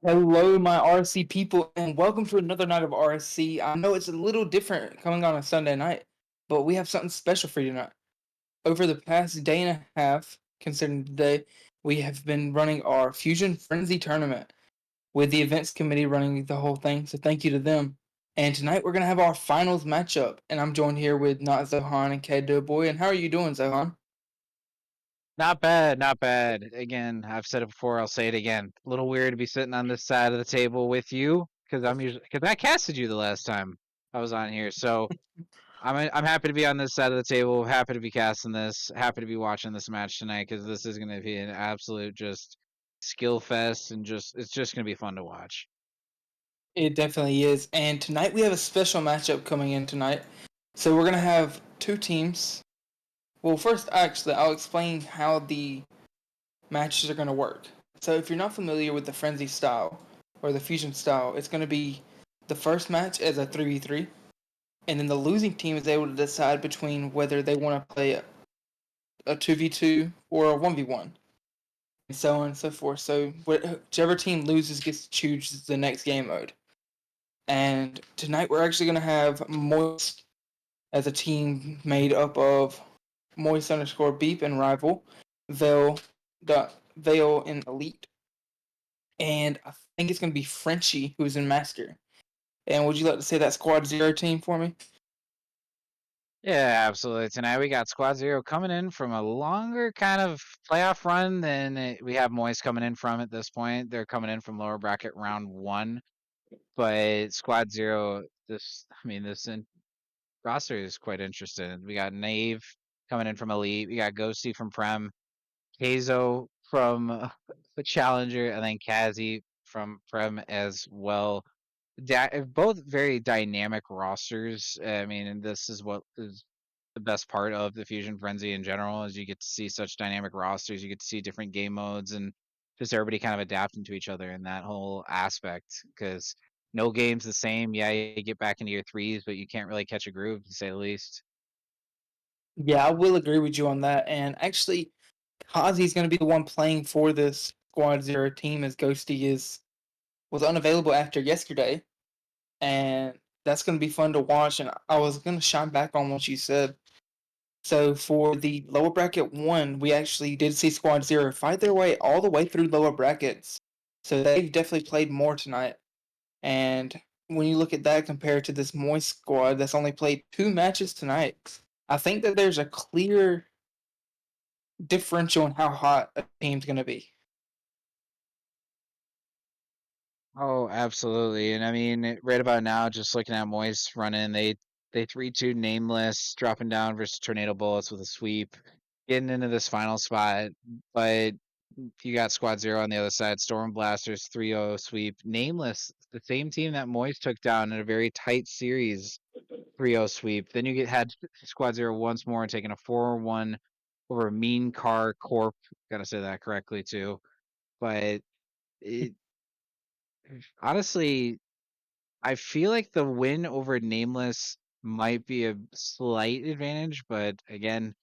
Hello, my RSC people, and welcome to another night of RSC. I know it's a little different coming on a Sunday night, but we have something special for you tonight. Over the past day and a half, considering today, we have been running our Fusion Frenzy tournament with the events committee running the whole thing, so thank you to them. And tonight we're going to have our finals matchup, and I'm joined here with Not Zohan and K Doughboy. And how are you doing, Zohan? Not bad, not bad. Again, I've said it before, I'll say it again. A little weird to be sitting on this side of the table with you because I casted you the last time I was on here. So I'm happy to be on this side of the table, happy to be casting this, happy to be watching this match tonight because this is going to be an absolute just skill fest and just it's just going to be fun to watch. It definitely is. And tonight we have a special matchup coming in tonight. So we're going to have two teams. Well, first, actually, I'll explain how the matches are going to work. So, if you're not familiar with the Frenzy style or the Fusion style, it's going to be the first match as a 3v3, and then the losing team is able to decide between whether they want to play a 2v2 or a 1v1, and so on and so forth. So, whichever team loses gets to choose the next game mode. And tonight, we're actually going to have Moist as a team made up of Moist underscore Beep and Rival, Veil, Veil in Elite, and I think it's going to be Frenchy who's in Master. And would you like to say that Squad Zero team for me? Yeah, absolutely. Tonight we got Squad Zero coming in from a longer kind of playoff run than we have Moist coming in from at this point. They're coming in from lower bracket round one. But Squad Zero, this roster is quite interesting. We got Nave coming in from Elite. We got Ghosty from Prem, Keizo from the Challenger, and then Kazi from Prem as well. Both very dynamic rosters. I mean, and this is what is the best part of the Fusion Frenzy in general is you get to see such dynamic rosters. You get to see different game modes and just everybody kind of adapting to each other in that whole aspect. Because no game's the same. Yeah, you get back into your threes, but you can't really catch a groove to say the least. Yeah, I will agree with you on that. And actually, Kazi's going to be the one playing for this Squad Zero team as Ghosty is was unavailable after yesterday, and that's going to be fun to watch. And I was going to shine back on what you said. So for the lower bracket one, we actually did see Squad Zero fight their way all the way through lower brackets. So they've definitely played more tonight. And when you look at that compared to this Moist squad that's only played two matches tonight, I think that there's a clear differential in how hot a team's going to be. Oh, absolutely. And I mean, right about now, just looking at Moist running, they 3-2 nameless, dropping down versus Tornado Bullets with a sweep, getting into this final spot. But you got Squad Zero on the other side, Storm Blasters 3-0 sweep. Nameless, the same team that Moist took down in a very tight series 3-0 sweep. Then you had Squad Zero once more taking a 4-1 over Mean Car Corp. Gotta say that correctly too. But it honestly, I feel like the win over Nameless might be a slight advantage, but again,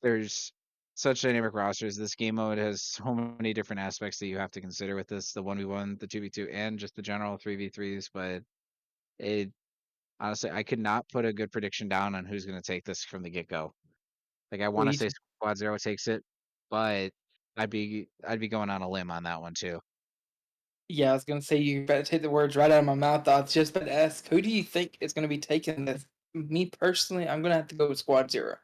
there's such dynamic rosters. This game mode has so many different aspects that you have to consider with this, the 1v1, the 2v2, and just the general 3v3s, but it honestly I could not put a good prediction down on who's gonna take this from the get-go. Like I wanna We, say Squad Zero takes it, but I'd be going on a limb on that one too. yeah, I was going to say you better take the words right out of my mouth. I was just about to ask, who do you think is going to be taking this? Me personally, I'm going to have to go with Squad Zero.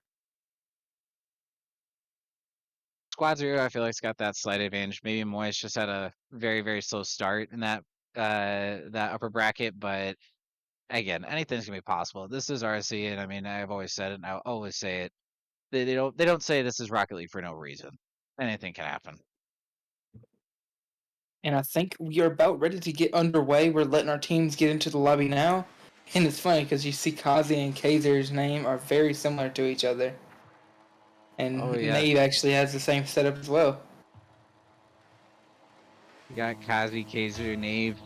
Squad Zero, I feel like it's got that slight advantage. Maybe Moyes just had a very, very slow start in that upper bracket, but again, anything's gonna be possible. This is RSC, and I mean, I've always said it, and I'll always say it. They don't say this is Rocket League for no reason. Anything can happen. And I think we are about ready to get underway. We're letting our teams get into the lobby now. And it's funny because you see Kazi and Kazer's name are very similar to each other. Oh And yeah, Nave actually has the same setup as well. you got Kazi, Kazu, Nave,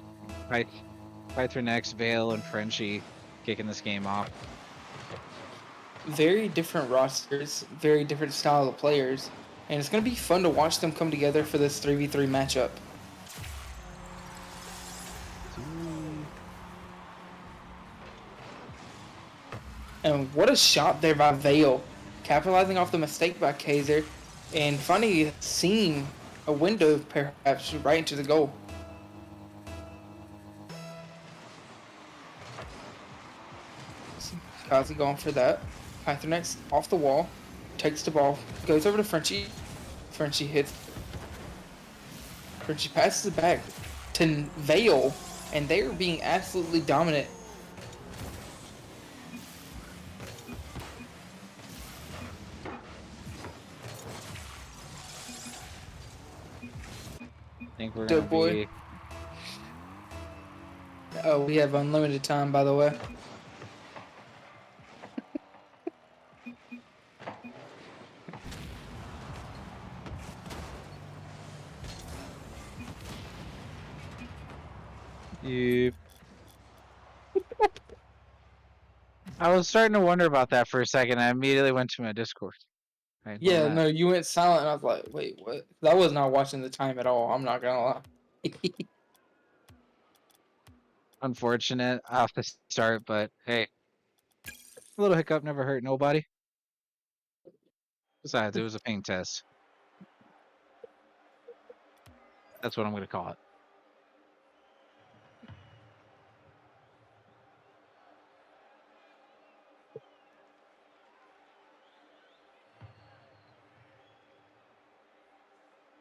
Pythronex, Vale, and Frenchy kicking this game off. Very different rosters, very different style of players. And it's going to be fun to watch them come together for this 3v3 matchup. And what a shot there by Vale, capitalizing off the mistake by Kaiser, and finding a seam, a window perhaps, right into the goal. Kazi going for that. Pythronex off the wall, takes the ball, goes over to Frenchy. Frenchy hits. Frenchy passes it back to Vale, and they are being absolutely dominant. I think we're gonna Dope boy. be. Oh, we have unlimited time, by the way. Yep. I was starting to wonder about that for a second. I immediately went to my Discord. Right, what was Yeah, that? no, you went silent, and I was like, wait, what? I was not watching the time at all. I'm not gonna lie. Unfortunate off the start, but hey, a little hiccup never hurt nobody. Besides, it was a pain test. That's what I'm gonna call it.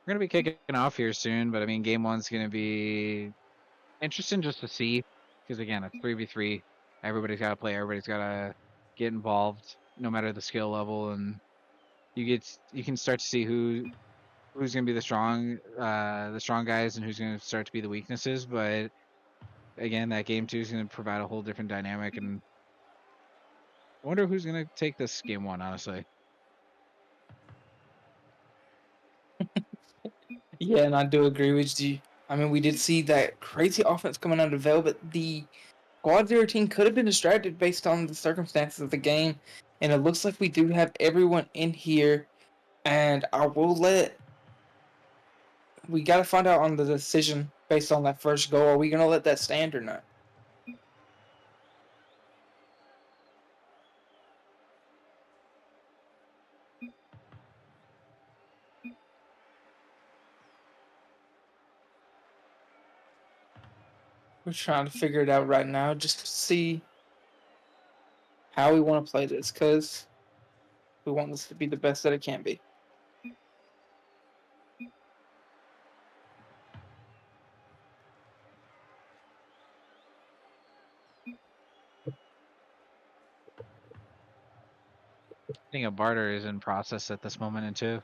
We're gonna be kicking off here soon, but I mean, game one's gonna be interesting just to see because again, it's 3v3. Everybody's got to play. Everybody's got to get involved, no matter the skill level, and you can start to see who's gonna be the strong guys, and who's gonna start to be the weaknesses. But again, that game two is gonna provide a whole different dynamic, and I wonder who's gonna take this game one. Honestly, Yeah, and I do agree with you. I mean, we did see that crazy offense coming out of Vale, but the Squad Zero team could have been distracted based on the circumstances of the game. And it looks like we do have everyone in here. And I will let. We got to find out on the decision based on that first goal. Are we going to let that stand or not? We're trying to figure it out right now just to see how we want to play this because we want this to be the best that it can be. I think a barter is in process at this moment in two.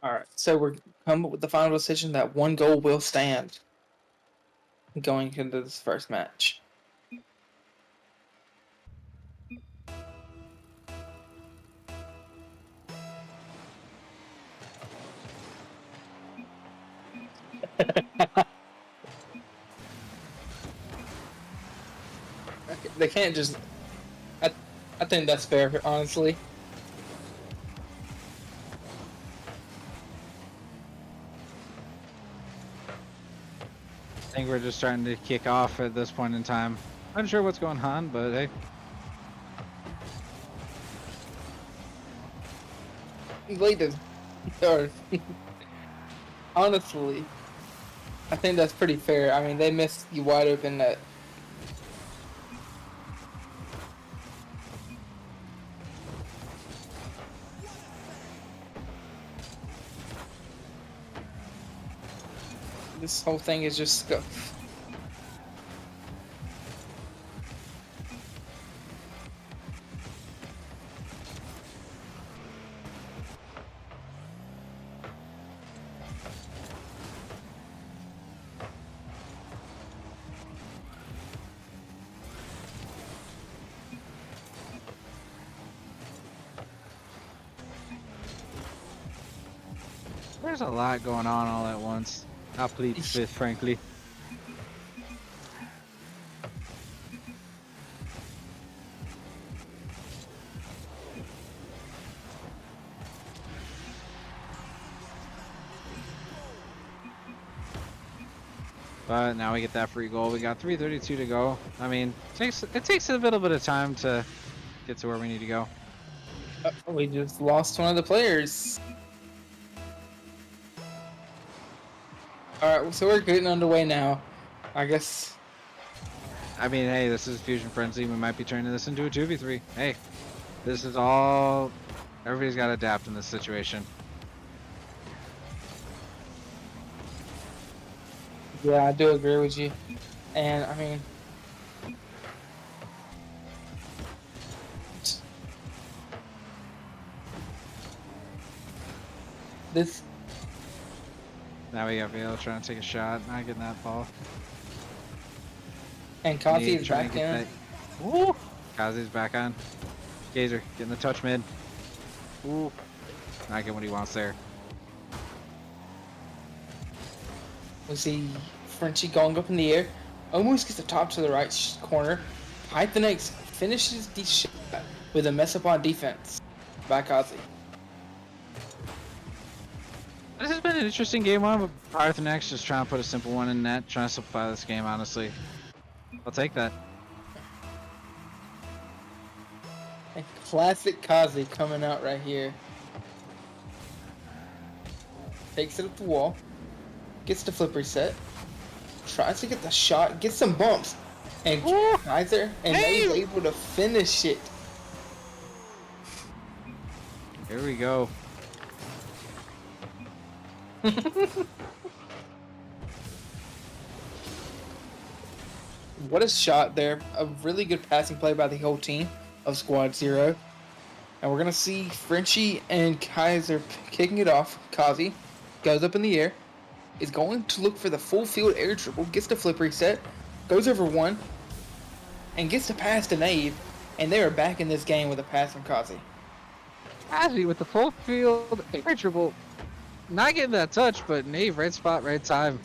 All right, so we're coming up with the final decision that one goal will stand going into this first match. They can't just. I, I think that's fair, honestly. I think we're just starting to kick off at this point in time. Unsure what's going on, but hey. Later, or honestly, I think that's pretty fair. I mean, they missed you wide open net. This whole thing is just scuff. There's a lot going on all at once. I plead fifth, frankly. But now we get that free goal. We got 3:32 to go. I mean, it takes a little bit of time to get to where we need to go. We just lost one of the players. All right, so we're getting underway now. I guess. I mean, hey, this is Fusion Frenzy. We might be turning this into a 2v3. Hey, this is all. Everybody's got to adapt in this situation. Yeah, I do agree with you. And I mean, this. Now we got Vale trying to take a shot, not getting that ball. And Coffee is back in. Woo! Kazi's back on. Gazer getting the touch mid. Ooh. Not getting what he wants there. We see Frenchy going up in the air. Almost gets the top to the right corner. Pythronex finishes the shot with a mess up on defense by Kazi. This has been an interesting game one, but Pythronex just trying to put a simple one in net, trying to simplify this game, honestly. I'll take that. And classic Kazi coming out right here. Takes it up the wall. Gets the flip reset. Tries to get the shot. Gets some bumps. And Kaiser and they's able to finish it. Here we go. What a shot there. A really good passing play by the whole team of Squad 0. And we're going to see Frenchy and Kaiser kicking it off. Kazi goes up in the air. Is going to look for the full field air triple. Gets the flip reset. Goes over one. And gets the pass to Nave. And they are back in this game with a pass from Kazi. Kazi with the full field air triple. Not getting that touch, but Nave, right spot, right time.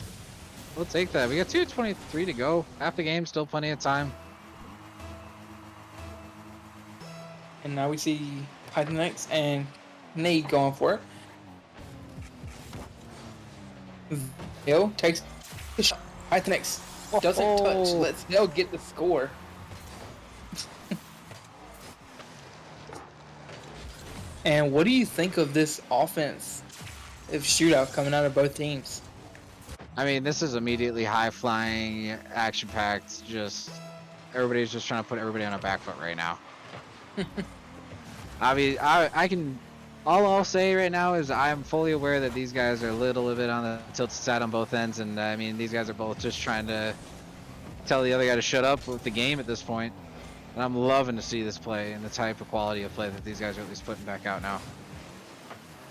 We'll take that. We got 2:23 to go. Half the game, still plenty of time. And now we see Pythronex and Nate going for it. Hill takes the shot. Pythronex doesn't touch. Let's Hill get the score. And what do you think of this offense of shootout coming out of both teams? I mean, this is immediately high-flying, action-packed, just... Everybody's just trying to put everybody on a back foot right now. I mean, I can... All I'll say right now is I'm fully aware that these guys are a little bit on the tilted side on both ends, and I mean, these guys are both just trying to tell the other guy to shut up with the game at this point. And I'm loving to see this play and the type of quality of play that these guys are at least putting back out now.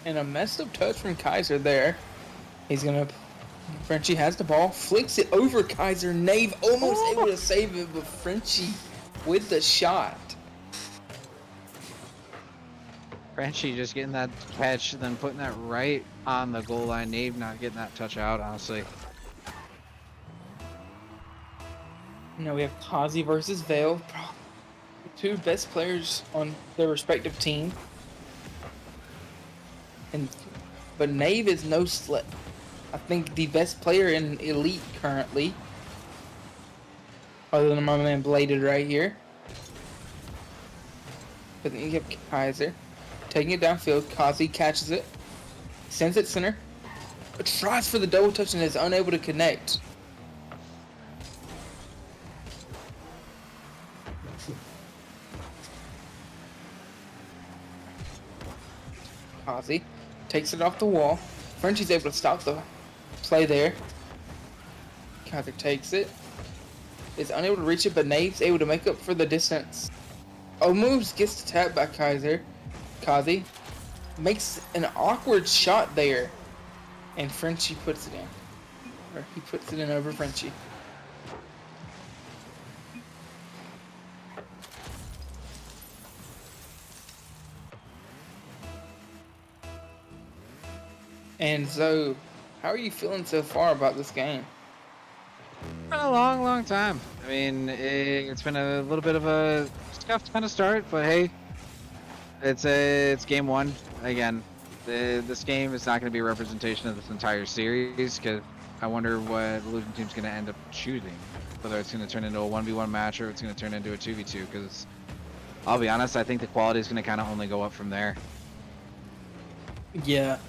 And a messed up touch from Kaiser there. He's gonna... Frenchy has the ball, flicks it over Kaiser. Nave almost able to save it, but Frenchy with the shot. Frenchy just getting that catch, then putting that right on the goal line. Nave not getting that touch out, honestly. Now we have Kazi versus Vale. The two best players on their respective team. But Nave is no slip. I think the best player in Elite currently, other than my man Bladed right here. But then you have Kaiser taking it downfield. Kazi catches it, sends it center, but tries for the double touch and is unable to connect. Kazi takes it off the wall. Frenchy's able to stop the play there. Kaiser takes it. Is unable to reach it, but Nave's able to make up for the distance. Moves gets tapped by Kaiser. Kazi makes an awkward shot there. And Frenchy puts it in. Or he puts it in over Frenchy. And so How are you feeling so far about this game? Been a long, long time. I mean, it's been a little bit of a scuffed kind of start, but hey, it's game one again. This game is not going to be a representation of this entire series because I wonder what the losing team's going to end up choosing. Whether it's going to turn into a 1v1 match or it's going to turn into a 2v2. Because I'll be honest, I think the quality is going to kind of only go up from there. Yeah,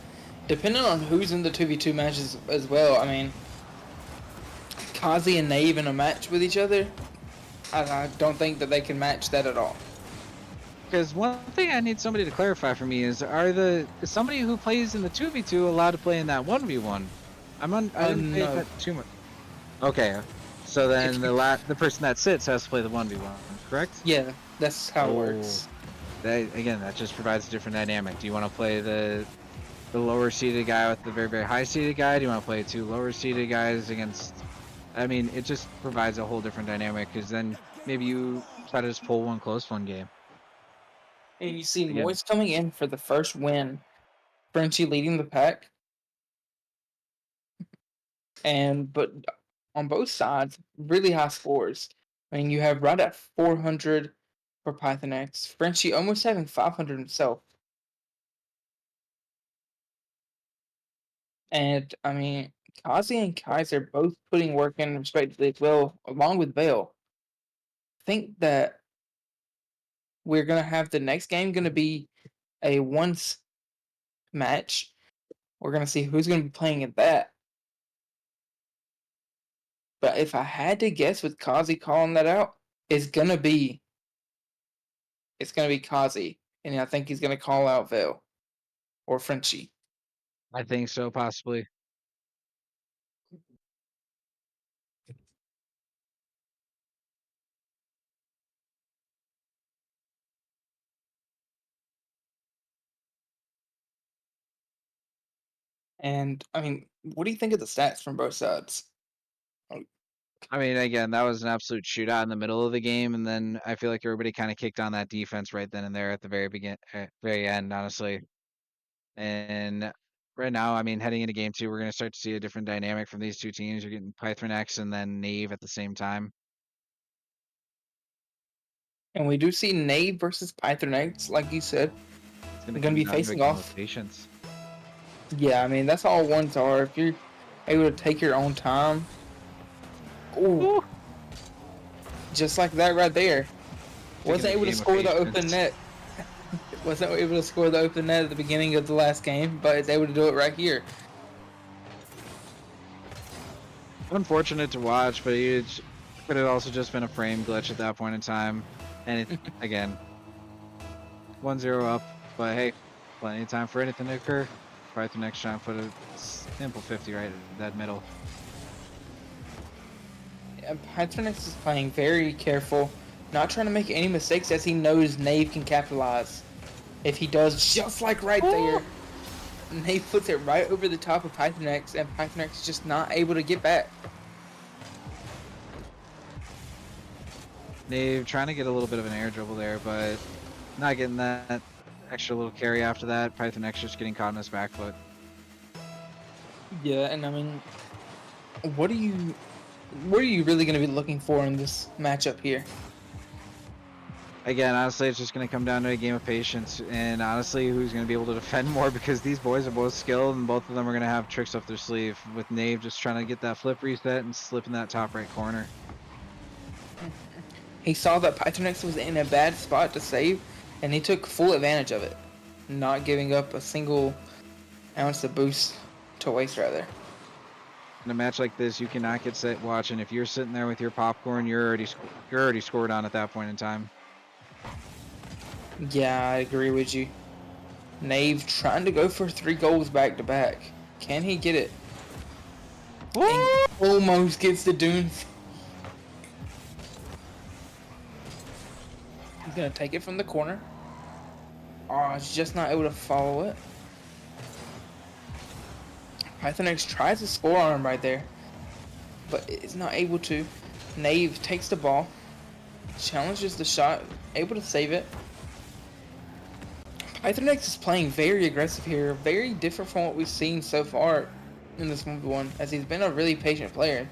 depending on who's in the 2v2 matches as well. I mean, Kazi and Nave in a match with each other, I don't think that they can match that at all. Because one thing I need somebody to clarify for me is is somebody who plays in the 2v2 allowed to play in that 1v1? I didn't pay No. that too much. Okay, so then the person that sits has to play the 1v1, correct? Yeah, that's how it works. That just provides a different dynamic. Do you want to play the lower seeded guy with the very, very high seeded guy? Do you want to play two lower seeded guys against? I mean, it just provides a whole different dynamic because then maybe you try to just pull one close one game. And you see Again, Moist coming in for the first win, Frenchy leading the pack, but on both sides, really high scores. I mean, you have right at 400 for Pythronex, Frenchy almost having 500 himself. And I mean, Kazi and Kaiser both putting work in respectively as well, along with Bale. I think that we're gonna have the next game gonna be a once match. We're gonna see who's gonna be playing in that. But if I had to guess with Kazi calling that out, it's gonna be Kazi. And I think he's gonna call out Vale or Frenchy. I think so, possibly. And I mean, what do you think of the stats from both sides? I mean, again, that was an absolute shootout in the middle of the game, and then I feel like everybody kind of kicked on that defense right then and there at the very end, honestly. And right now, I mean, heading into game two, we're going to start to see a different dynamic from these two teams. You're getting Pythronex and then Nave at the same time. And we do see Nave versus Pythronex, like you said. It's going to Gonna come be down to a facing game of off. patience. Yeah, I mean that's all ones are. If you're able to take your own time. Ooh, Ooh, just like that right there. speaking Wasn't of a able to game of score the open patience, net. Wasn't able to score the open net at the beginning of the last game, but is able to do it right here. unfortunate to watch, but it could have also just been a frame glitch at that point in time. And again, 1-0 up, but hey, plenty of time for anything to occur. Pythronex trying to put a simple 50 right in that middle. Yeah, Pythronex is playing very careful, not trying to make any mistakes as he knows Nave can capitalize. If he does, just like right there, Nave puts it right over the top of Pythronex, and Pythronex is just not able to get back. Nave trying to get a little bit of an air dribble there, but not getting that extra little carry after that. Pythronex just getting caught in his back foot. Yeah, and I mean, what are you really going to be looking for in this matchup here? Again, honestly, it's just going to come down to a game of patience, and honestly, who's going to be able to defend more because these boys are both skilled, and both of them are going to have tricks up their sleeve. With Nave just trying to get that flip reset and slip in that top right corner. He saw that Pythronex was in a bad spot to save, and he took full advantage of it, not giving up a single ounce of boost to waste rather. In a match like this, you cannot get set watching. If you're sitting there with your popcorn, you're already scored on at that point in time. Yeah, I agree with you. Nave trying to go for 3 goals back to back. Can he get it? And almost gets the dunes. He's gonna take it from the corner. Oh, he's just not able to follow it. Pythronex tries to score on him right there, but is not able to. Nave takes the ball, challenges the shot, able to save it. Pythronex is playing very aggressive here, very different from what we've seen so far in this 1v1, as he's been a really patient player.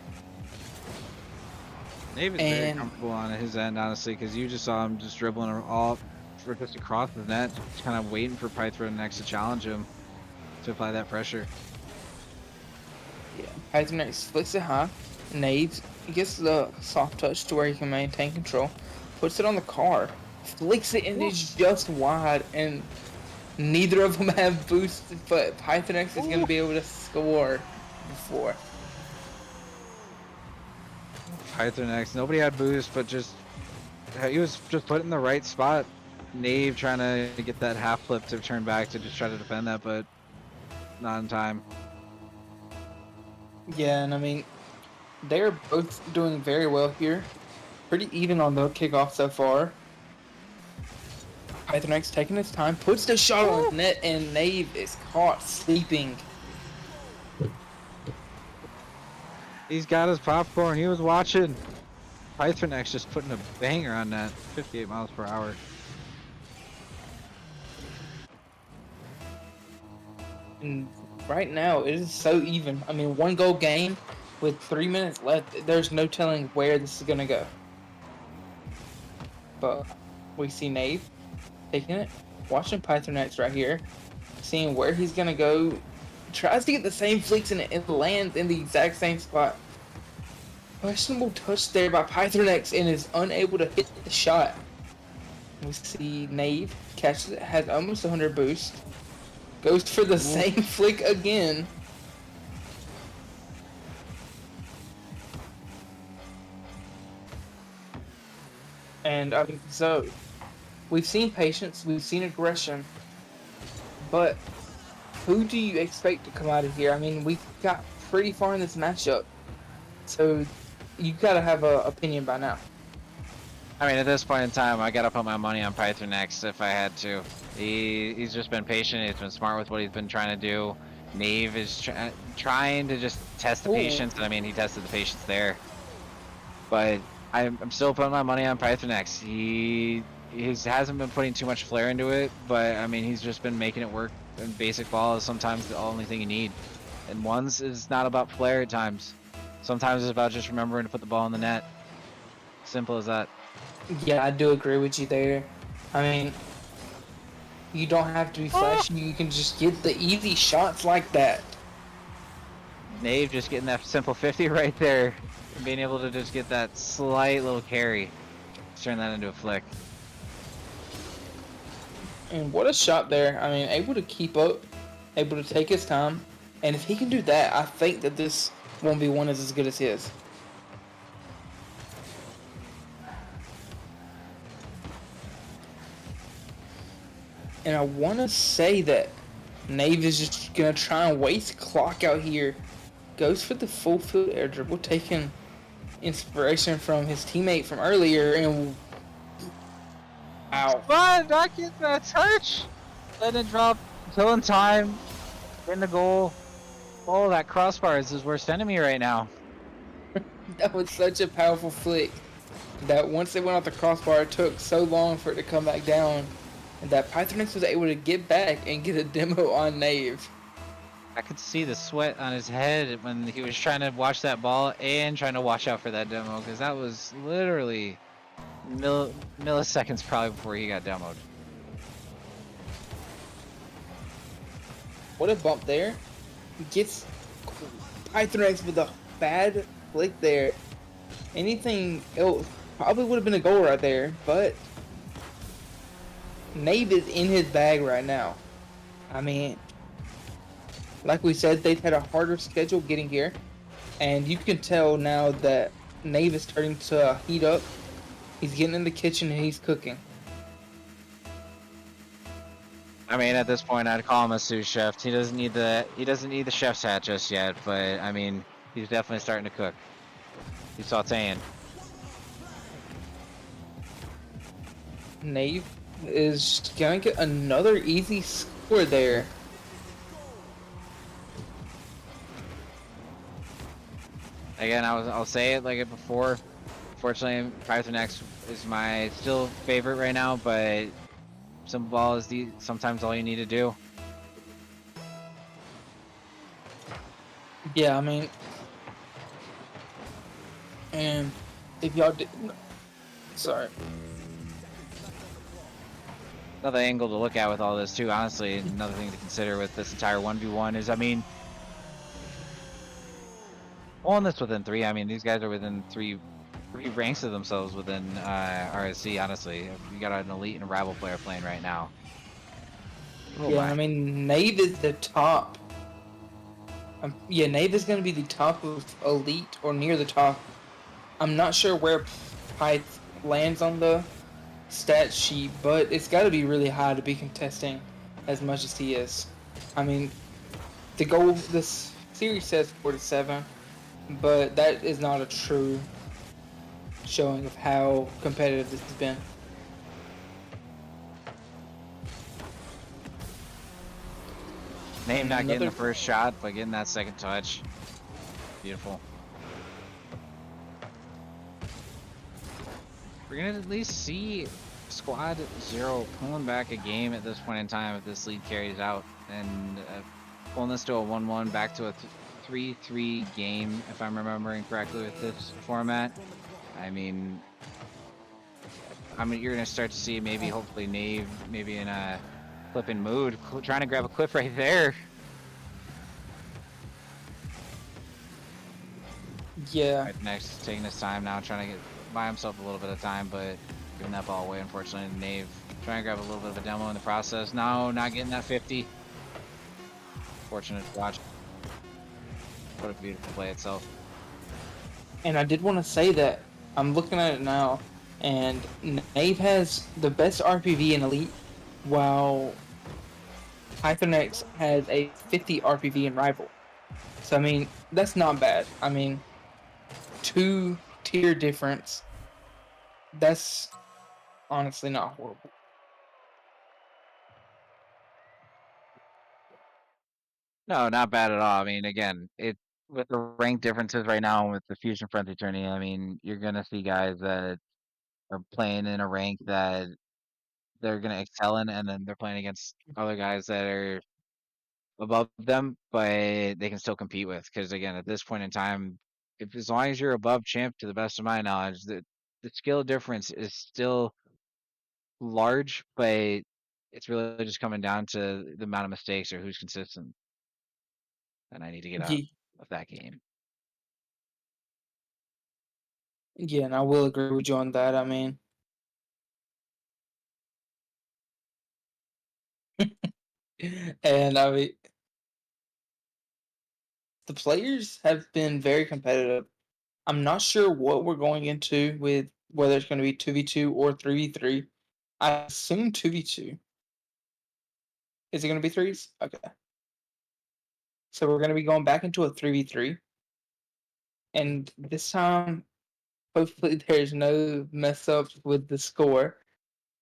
Nave is very comfortable on his end, honestly, because you just saw him just dribbling all for just across the net, just kind of waiting for Pythronex to challenge him to apply that pressure. Yeah, Pythronex flicks it high. Nave gets the soft touch to where he can maintain control. Puts it on the car. Flicks it and it's just wide. And neither of them have boost, but Pythronex is going to be able to score before. Pythronex, nobody had boost, but just he was just put in the right spot. Nave trying to get that half flip to turn back to just try to defend that, but not in time. Yeah, and I mean, they're both doing very well here. Pretty even on the kickoff so far. Pythronex taking his time, puts the shot on the net, and Nave is caught sleeping. He's got his popcorn. He was watching. Pythronex just putting a banger on that. 58 miles per hour. And right now, it is so even. I mean, 1-goal game with 3 minutes left. There's no telling where this is going to go. But we see Nave taking it, watching Pythronex right here, seeing where he's going to go. Tries to get the same flicks and it lands in the exact same spot. Questionable touch there by Pythronex and is unable to hit the shot. We see Nave catches it, has almost 100 boost. Goes for the same flick again. And I mean, so we've seen patience, we've seen aggression, but who do you expect to come out of here? I mean, we got pretty far in this matchup, so you gotta have an opinion by now. I mean, at this point in time, I gotta put my money on Pythronex if I had to. He's just been patient. He's been smart with what he's been trying to do. Nave is trying to just test the patience. I mean, he tested the patience there. But I'm still putting my money on Pythronex. He hasn't been putting too much flair into it, but I mean, he's just been making it work. And basic ball is sometimes the only thing you need. And ones is not about flair at times. Sometimes it's about just remembering to put the ball in the net. Simple as that. Yeah, I do agree with you there. I mean, you don't have to be flashy. You can just get the easy shots like that. Nave just getting that simple 50 right there. And being able to just get that slight little carry. Turn that into a flick. And what a shot there. I mean, able to keep up, able to take his time. And if he can do that, I think that this 1v1 is as good as his. And I want to say that Nave is just going to try and waste clock out here. Goes for the full field air dribble, taking inspiration from his teammate from earlier. And wow. But not getting that touch. Let it drop. Killing time. In the goal. Oh, that crossbar is his worst enemy right now. That was such a powerful flick that once it went off the crossbar, it took so long for it to come back down. And that Pythronex was able to get back and get a demo on Nave. I could see the sweat on his head when he was trying to watch that ball and trying to watch out for that demo, because that was literally milliseconds probably before he got demoed. What a bump there. He gets Pythronex with a bad flick there. Anything else probably would have been a goal right there, but Nave is in his bag right now. I mean, like we said, they've had a harder schedule getting here, and you can tell now that Nave is starting to heat up. He's getting in the kitchen and he's cooking. I mean, at this point, I'd call him a sous chef. He doesn't need the chef's hat just yet, but I mean, he's definitely starting to cook. He's sauteing. Nave is gonna get another easy score there. Again, I'll say it like it before. Fortunately, Pythronex is my still favorite right now, but simple ball is sometimes all you need to do. Yeah, I mean, and if y'all did, sorry. Another angle to look at with all this too, honestly, another thing to consider with this entire 1v1 is, I mean, pulling this within 3, I mean, these guys are within three ranks of themselves within RSC, honestly. You got an elite and a rival player playing right now. Oh Yeah, my. I mean, Nave is the top. Yeah, Nave is going to be the top of Elite or near the top. I'm not sure where Pyth lands on the stat sheet, but it's got to be really high to be contesting as much as he is. I mean, the goal this series says 4-7, but that is not a true showing of how competitive this has been. Name And not getting another, the first shot, but getting that second touch. Beautiful. We're gonna at least see Squad 0 pulling back a game at this point in time if this lead carries out, and pulling this to a 1-1 back to a 3-3 game, if I'm remembering correctly with this format. I mean, you're gonna start to see maybe, hopefully, Nave maybe in a clipping mood, trying to grab a clip right there. yeah, Pythronex taking his time now, trying to get buy himself a little bit of time, but giving that ball away, unfortunately. Nave trying to grab a little bit of a demo in the process. No, not getting that 50. Fortunate to watch. What a beautiful play itself. and I did want to say that I'm looking at it now, and Nave has the best RPV in Elite, while Pythronex has a 50 RPV in Rival. So I mean, that's not bad. I mean, 2-tier difference. That's honestly not horrible. No, not bad at all. I mean, again, it with the rank differences right now with the Fusion Frenzy tourney, I mean, you're gonna see guys that are playing in a rank that they're gonna excel in, and then they're playing against other guys that are above them, but they can still compete with. Because again, at this point in time, if as long as you're above champ, to the best of my knowledge, the skill difference is still large, but it's really just coming down to the amount of mistakes or who's consistent. And I need to get out Yeah, of that game. yeah, and I will agree with you on that. I mean, and I mean, the players have been very competitive. I'm not sure what we're going into with whether it's going to be 2v2 or 3v3. I assume 2v2. Is it going to be threes? Okay. So we're going to be going back into a 3v3. And this time, hopefully, there's no mess ups with the score.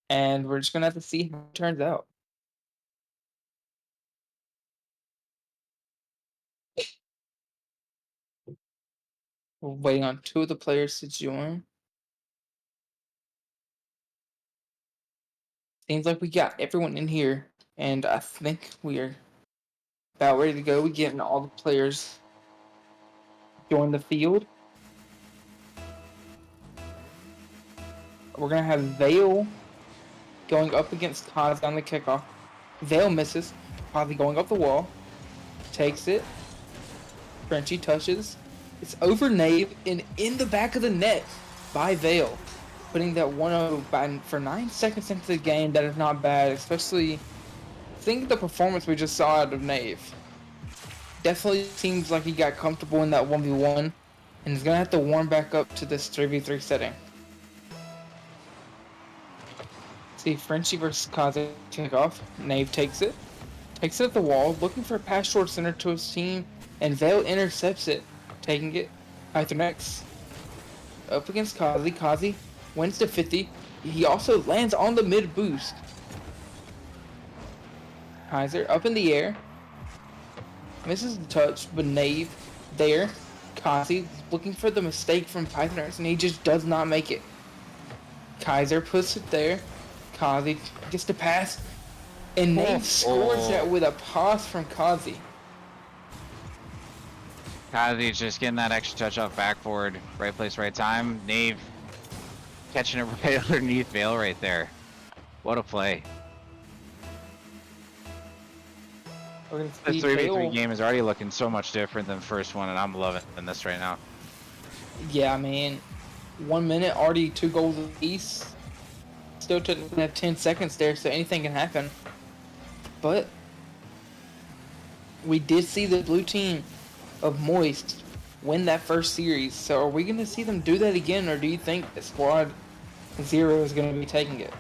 And we're just going to have to see how it turns out. We're waiting on 2 of the players to join. Seems like we got everyone in here. And I think we are about ready to go. We're getting all the players join the field. We're going to have Vale going up against Kaz on the kickoff. Vale misses. Kazi going up the wall. Takes it. Frenchy touches. It's over Nave and in the back of the net by Vale. Putting that 1-0 for 9 seconds into the game. That is not bad, especially think the performance we just saw out of Nave. Definitely seems like he got comfortable in that 1v1 and is going to have to warm back up to this 3v3 setting. See, Frenchy versus Kazi kickoff. Nave takes it. Takes it at the wall, looking for a pass short center to his team, and Vale intercepts it, taking it. Pythronex up against Kazi. Kazi wins to 50. He also lands on the mid boost. Kaiser up in the air. Misses the touch, but Nave there. Kazi looking for the mistake from Pythronex, and he just does not make it. Kaiser puts it there. Kazi gets the pass, and Nave scores that with a pass from Kazi. Kazi's just getting that extra touch off backboard. Right place, right time. Nave catching it right underneath Vale right there. What a play. We're gonna This see 3v3 Vale. game is already looking so much different than the first one, and I'm loving this right now. Yeah, I mean, 1 minute already 2 goals apiece. Still didn't have 10 seconds there, so anything can happen. But we did see the blue team of Moist win that first series. So are we going to see them do that again, or do you think that Squad Zero is going to be taking it?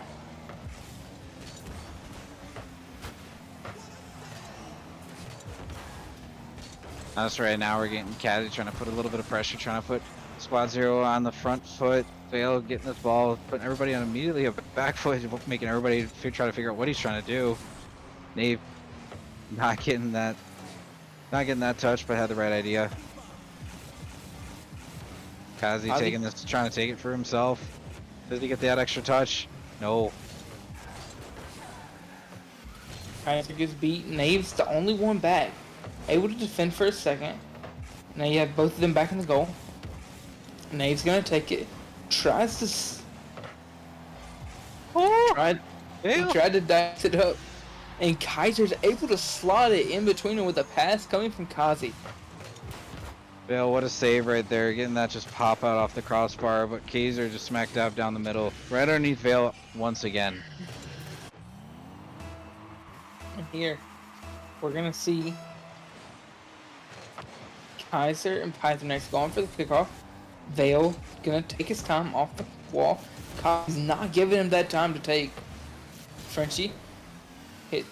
Us right now, we're getting Kazi trying to put a little bit of pressure, trying to put Squad Zero on the front foot. Vale getting this ball, putting everybody on immediately a back foot, making everybody try to figure out what he's trying to do. Nave not getting that touch, but had the right idea. Kazi taking this, trying to take it for himself. Does he get that extra touch? No. Kaiser gets beat. Nave's the only one back, able to defend for a second. Now you have both of them back in the goal. Nave's gonna take it. Tries to. Tried to dice it up. And Kaiser's able to slot it in between them with a pass coming from Kazi. Vale, what a save right there. Getting that just pop out off the crossbar, but Kaiser just smack dab down the middle. Right underneath Vale once again. And here, we're going to see Kaiser and Pythronex going for the kickoff. Vale going to take his time off the wall. Kaiser's not giving him that time to take. Frenchy hit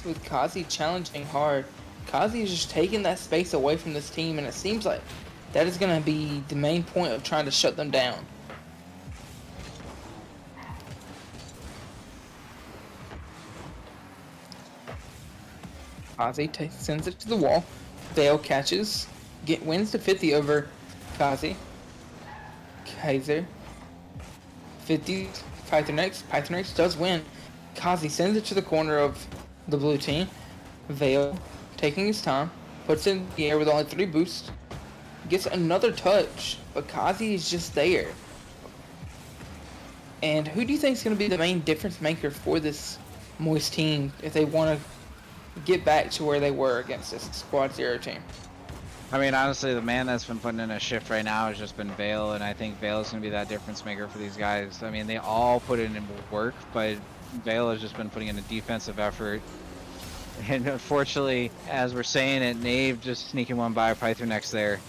with Kazi challenging hard. Kazi is just taking that space away from this team, and it seems like that is going to be the main point of trying to shut them down. Kazi sends it to the wall. Vale catches, wins to 50 over Kazi. Kaiser 50 Pythronex. Pythronex does win. Kazi sends it to the corner of the blue team. Vale taking his time, puts it in the air with only 3 boosts, gets another touch, but Kazi is just there. And who do you think is going to be the main difference maker for this Moist team if they want to get back to where they were against this Squad Zero team? I mean, honestly, the man that's been putting in a shift right now has just been Vale, and I think Vale is going to be that difference maker for these guys. I mean, they all put in work, but Vale has just been putting in a defensive effort. And unfortunately, as we're saying it, Nave just sneaking one by Pythronex there.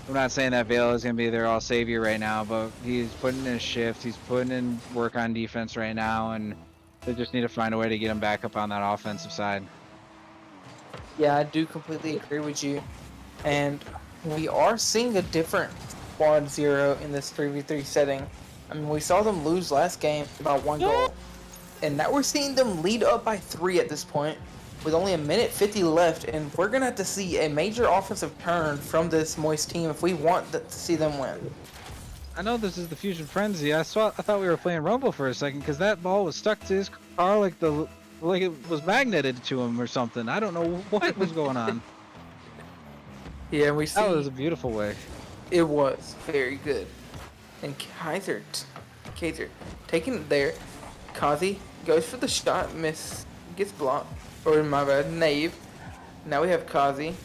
I'm not saying that Vale is going to be their all savior right now, but he's putting in a shift. He's putting in work on defense right now, and they just need to find a way to get him back up on that offensive side. Yeah, I do completely agree with you. And we are seeing a different Squad Zero in this 3v3 setting. I mean, we saw them lose last game about 1 goal. And now we're seeing them lead up by 3 at this point, with only 1:50 left, and we're gonna have to see a major offensive turn from this Moist team if we want to see them win. I know this is the Fusion Frenzy. I thought we were playing Rumble for a second because that ball was stuck to his car like it was magneted to him or something. I don't know what was going on. Yeah, we see. That was a beautiful way. It was very good. And Kaiser taking it there. Kazi goes for the shot, gets blocked. Or my bad, Nave. Now we have Kazi.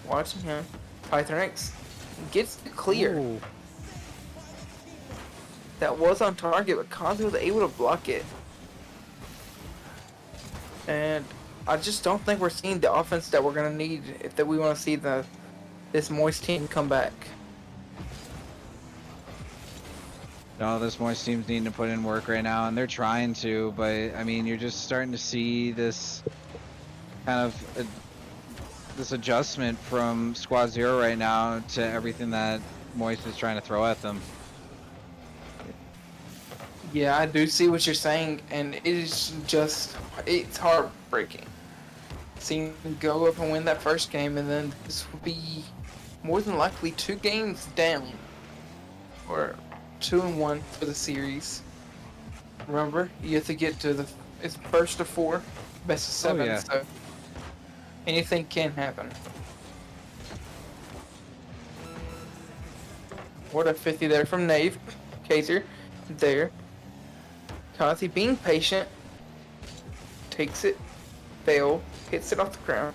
Watching him. Pythronex gets the clear. Ooh. That was on target, but Kazi was able to block it. And I just don't think we're seeing the offense that we're gonna need if we want to see this Moist team come back. No, this Moist team's needing to put in work right now, and they're trying to, but I mean, you're just starting to see this kind of this adjustment from Squad Zero right now to everything that Moist is trying to throw at them. Yeah, I do see what you're saying, and it's heartbreaking. Seeing them go up and win that first game, and then this will be more than likely 2 games down, or 2-1 for the series. Remember, you have to get to it's first of 4, best of 7, yeah. So anything can happen. What a 50 there from Nave. Kaiser there. Kazi being patient. Takes it. Fail. Hits it off the ground.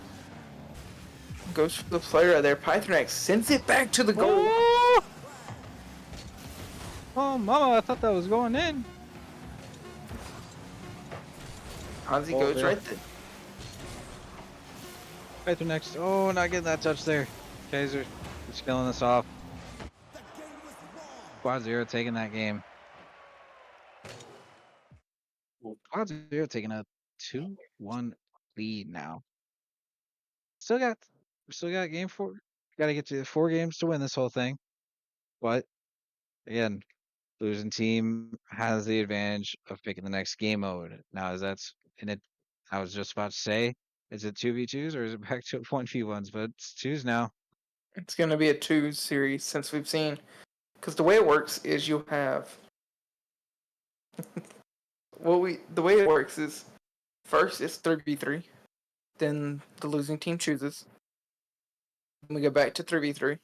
Goes for the player there. Pythronex sends it back to the goal. Oh, mama, I thought that was going in. Kazi goes right there. Pythronex. Oh, not getting that touch there. Kaiser just killing us off. Squad 0 taking that game. Squad 0 taking a 2-1 lead now. Still got game 4. Got to get to 4 games to win this whole thing. But again, losing team has the advantage of picking the next game mode. Now, I was just about to say, is it 2v2s or is it back to 1v1s? But it's 2s now. It's going to be a 2 series since we've seen. Because the way it works is you have. The way it works is first it's 3v3. Then the losing team chooses. Then we go back to 3v3.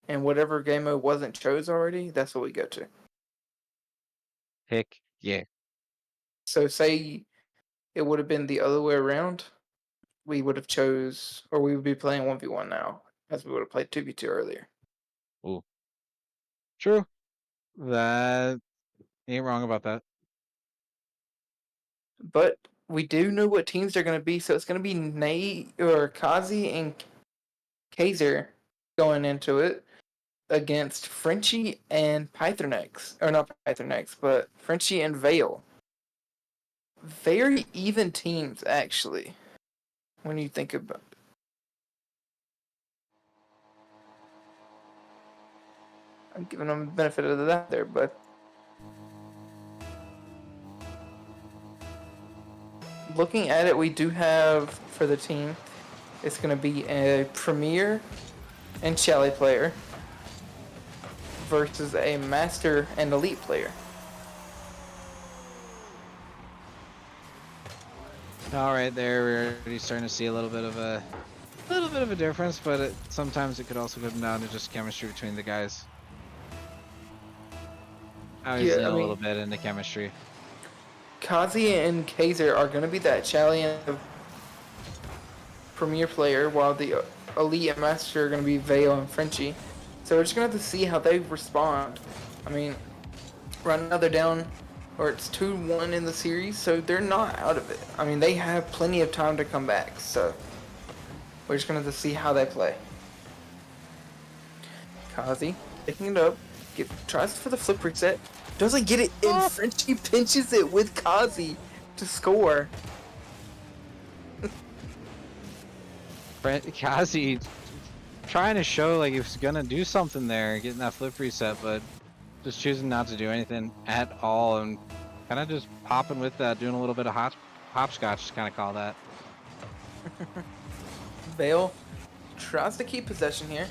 And whatever game mode wasn't chose already, that's what we go to. Heck yeah. So say it would have been the other way around, we would have chose, or we would be playing 1v1 now, as we would have played 2v2 earlier. Ooh. True. That ain't wrong about that. But we do know what teams they're going to be, so it's going to be Nate or Kazi and Kaiser going into it against Frenchy and Pythronex. Or not Pythronex, but Frenchy and Vale. Very even teams, actually, when you think about it. I'm giving them the benefit of the doubt there, but looking at it, we do have for the team, it's going to be a Premier and Chalet player versus a Master and Elite player. All right, there we're already starting to see a little bit of a difference, but sometimes it could also come down to just chemistry between the guys. I was a little bit into chemistry. Kazi and Kaiser are going to be that Chalet and Premier player, while the Elite and Master are going to be Vale and Frenchy. So we're just going to have to see how they respond. I mean, right now they're down, or it's 2-1 in the series, so they're not out of it. I mean, they have plenty of time to come back, so we're just going to have to see how they play. Kazi picking it up, tries for the flip reset, doesn't get it, and Frenchy pinches it with Kazi to score. Kazi trying to show like he was gonna do something there, getting that flip reset, but just choosing not to do anything at all and kind of just popping with that, doing a little bit of hopscotch, kind of call that. Vale tries to keep possession here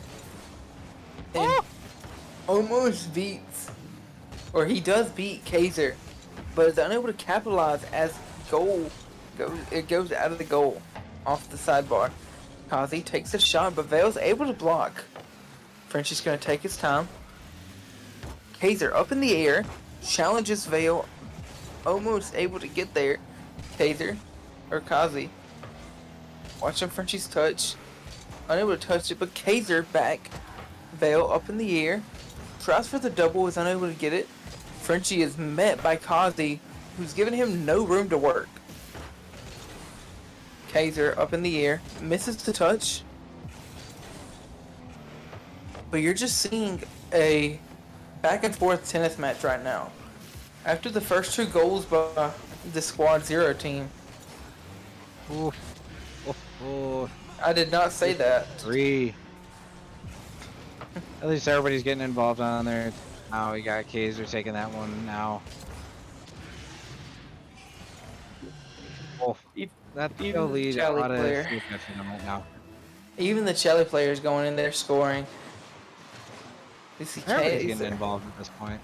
and almost beats, or he does beat Kaiser, but is unable to capitalize as it goes out of the goal off the sidebar. Kazi takes a shot, but Vale's able to block. Frenchy's going to take his time. Kaiser up in the air, challenges Vale, almost able to get there. Kazi, watching Frenchy's touch, unable to touch it, but Kaiser back. Vale up in the air, tries for the double, is unable to get it. Frenchy is met by Kazi, who's giving him no room to work. Kaiser up in the air, misses the touch. But you're just seeing a back and forth tennis match right now. After the first 2 goals by the Squad 0 team. I did not say that. 3. At least everybody's getting involved on there. Now we got Kaiser taking that one now. That's the lead out of right now. Even the Chalet player is going in there scoring. Everybody's getting involved at this point.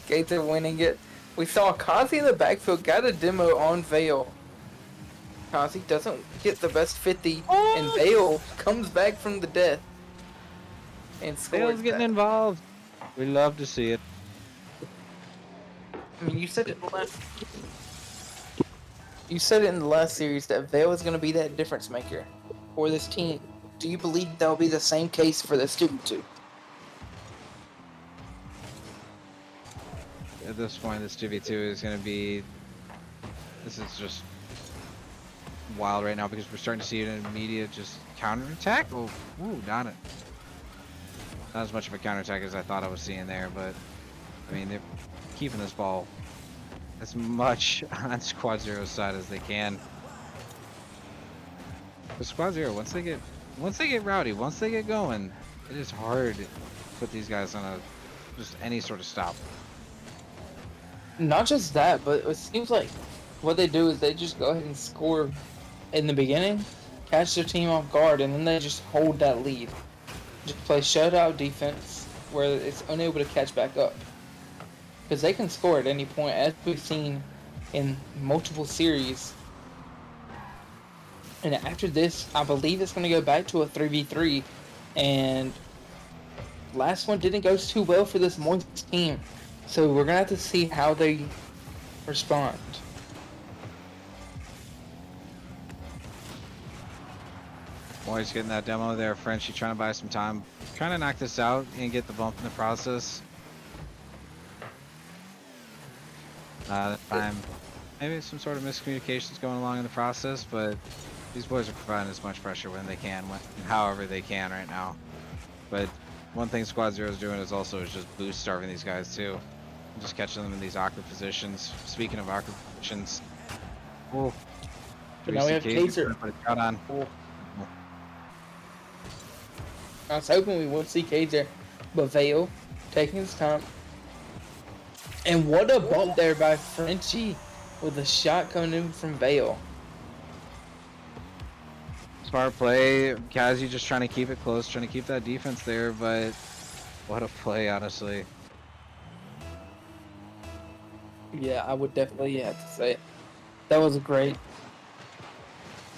Gates are winning it. We saw Kazi in the backfield got a demo on Vale. Kazi doesn't get the best 50, and Vale comes back from the death. and scored Sales getting that. involved. We love to see it. I mean, you said it in the last series that Vale is going to be that difference maker for this team. Do you believe that'll be the same case for this 2v2? At this point, this 2v2 is going to be. This is just wild right now because we're starting to see an immediate just counterattack. Oh, ooh, not it. Not as much of a counterattack as I thought I was seeing there, but I mean, they're keeping this ball as much on Squad Zero's side as they can. But Squad Zero, once they get rowdy, once they get going, it is hard to put these guys on just any sort of stop. Not just that, but it seems like what they do is they just go ahead and score in the beginning, catch their team off guard, and then they just hold that lead. Just play shutout defense where it's unable to catch back up. Because they can score at any point, as we've seen in multiple series. And after this, I believe it's going to go back to a 3v3. And last one didn't go too well for this Moist team. So we're going to have to see how they respond. Always getting that demo there. Frenchy trying to buy some time. Trying to knock this out and get the bump in the process. Time. Maybe some sort of miscommunications going along in the process, but these boys are providing as much pressure when they can, however they can right now. But one thing Squad Zero is doing is just boost starving these guys too. Just catching them in these awkward positions. Speaking of awkward positions, oh, But now we have Kaiser. Put a shot on. Oh. I was hoping we would see Kaiser, but Vale taking his time. And what a bump there by Frenchy with a shot coming in from Vale. Smart play. Kazi just trying to keep it close, trying to keep that defense there, but what a play, honestly. Yeah, I would definitely have to say it. That was a great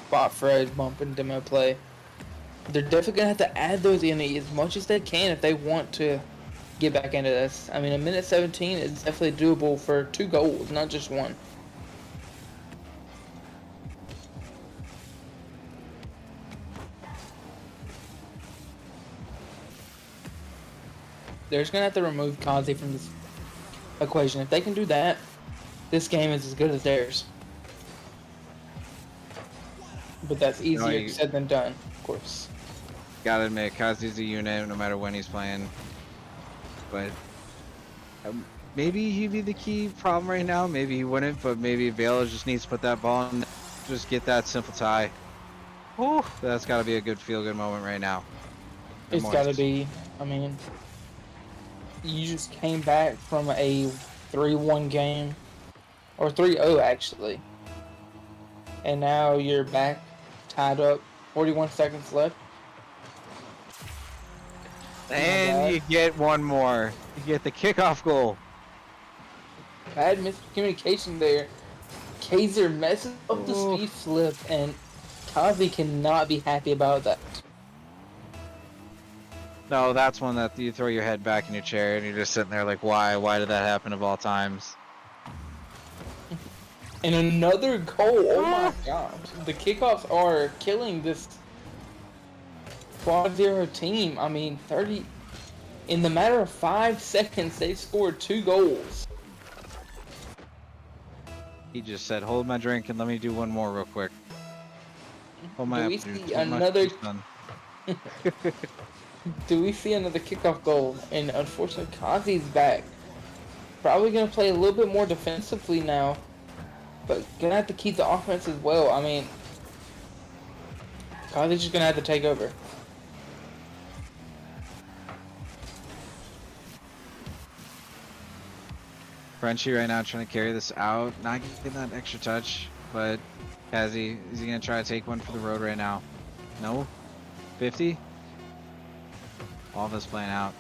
spot for a bump and demo play. They're definitely going to have to add those in as much as they can if they want to get back into this. I mean, a minute 17 is definitely doable for 2 goals, not just one. They're just going to have to remove Kazi from this equation. If they can do that, this game is as good as theirs. But that's easier said than done, of course. Gotta admit, Kazi's a unit no matter when he's playing. But maybe he'd be the key problem right now. Maybe he wouldn't, but maybe Vale just needs to put that ball in, just get that simple tie. Oh, that's gotta be a good feel-good moment right now. It's gotta be. I mean, you just came back from a 3-1 game, or 3-0 actually, and now you're back tied up. 41 seconds left. And you get one more. You get the kickoff goal. Bad miscommunication there. Kaiser messes up the speed flip, and Kazi cannot be happy about that. No, that's one that you throw your head back in your chair and you're just sitting there like, why? Why did that happen of all times? And another goal. Oh my gosh. The kickoffs are killing this Squad Zero team. I mean, in the matter of 5 seconds, they scored 2 goals. He just said, hold my drink and let me do one more real quick. Hold my Do we see another kickoff goal? And unfortunately, Kazi's back. Probably going to play a little bit more defensively now, but going to have to keep the offense as well. I mean, Kazi's just going to have to take over. Frenchy right now trying to carry this out, not getting that extra touch, but Kazi, is he going to try to take one for the road right now? No? 50? All of us playing out.